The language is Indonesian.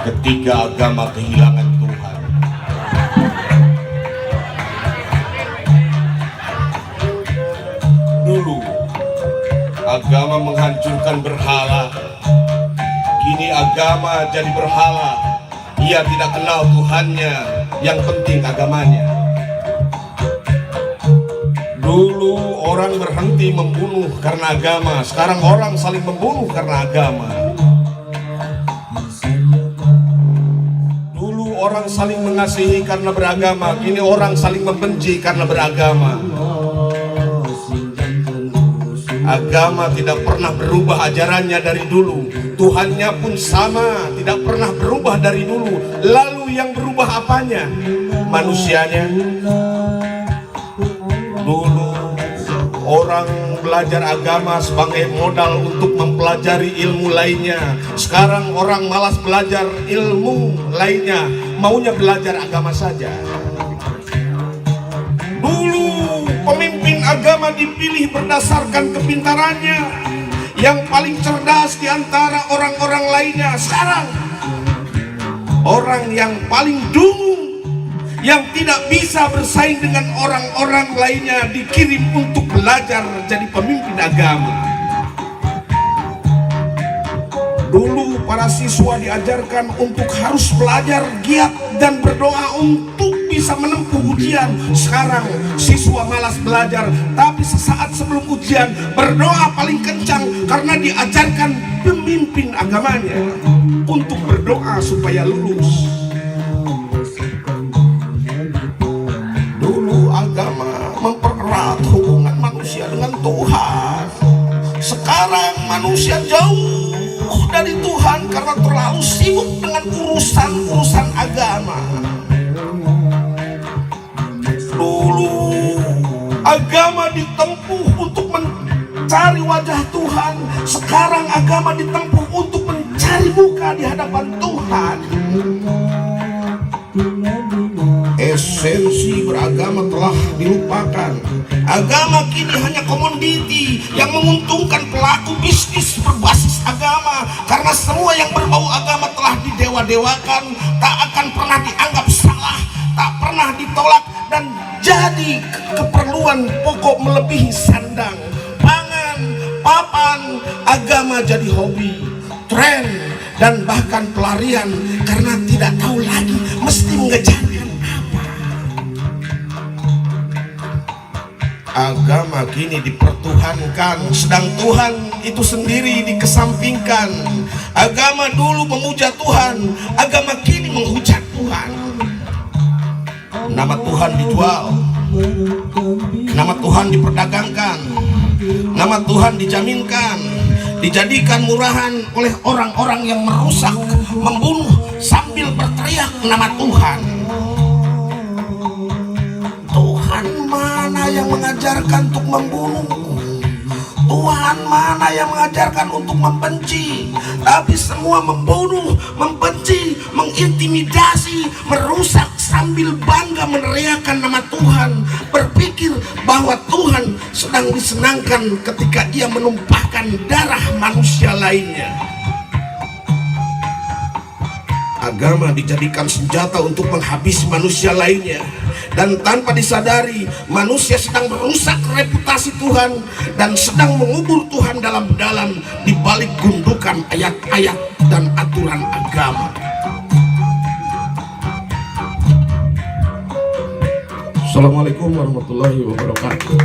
Ketika agama kehilangan Tuhan, dulu agama menghancurkan berhala, kini agama jadi berhala. Ia tidak kenal Tuhannya, yang penting agamanya. Dulu orang berhenti membunuh karena agama, sekarang orang saling membunuh karena agama. Orang saling mengasihi karena beragama, kini orang saling membenci karena beragama. Agama tidak pernah berubah ajarannya dari dulu, Tuhannya pun sama, tidak pernah berubah dari dulu. Lalu yang berubah apanya? Manusianya. Dulu orang belajar agama sebagai modal untuk mempelajari ilmu lainnya. Sekarang orang malas belajar ilmu lainnya, maunya belajar agama saja. Dulu pemimpin agama dipilih berdasarkan kepintarannya, yang paling cerdas di antara orang-orang lainnya. Sekarang orang yang paling dungu, yang tidak bisa bersaing dengan orang-orang lainnya, dikirim untuk belajar jadi pemimpin agama. Dulu para siswa diajarkan untuk harus belajar giat dan berdoa untuk bisa menempuh ujian. Sekarang siswa malas belajar, tapi sesaat sebelum ujian berdoa paling kencang karena diajarkan pemimpin agamanya untuk berdoa supaya lulus. Agama mempererat hubungan manusia dengan Tuhan. Sekarang manusia jauh dari Tuhan karena terlalu sibuk dengan urusan-urusan agama. Dulu agama ditempuh untuk mencari wajah Tuhan, sekarang agama ditempuh untuk mencari muka di hadapan Tuhan. Esensi beragama telah dilupakan. Agama kini hanya komoditi yang menguntungkan pelaku bisnis berbasis agama. Karena semua yang berbau agama telah didewa-dewakan, tak akan pernah dianggap salah, tak pernah ditolak, dan jadi keperluan pokok melebihi sandang, pangan, papan. Agama jadi hobi, tren, dan bahkan pelarian karena tidak tahu lagi mesti mengejarkan apa. Agama kini dipertuhankan, sedang Tuhan itu sendiri dikesampingkan. Agama dulu memuja Tuhan, agama kini menghujat Tuhan. Nama Tuhan dijual, nama Tuhan diperdagangkan, nama Tuhan dijaminkan, dijadikan murahan oleh orang-orang yang merusak, membunuh sambil berteriak nama Tuhan. Tuhan mana yang mengajarkan untuk membunuh? Tuhan mana yang mengajarkan untuk membenci? Tapi semua membunuh, membenci, mengintimidasi, merusak sambil bangga meneriakkan nama Tuhan, berpikir bahwa Tuhan sedang disenangkan ketika ia menumpahkan darah manusia lainnya. Agama dijadikan senjata untuk menghabisi manusia lainnya, dan tanpa disadari manusia sedang merusak reputasi Tuhan dan sedang mengubur Tuhan dalam-dalam di balik gundukan ayat-ayat dan aturan agama. Assalamualaikum warahmatullahi wabarakatuh.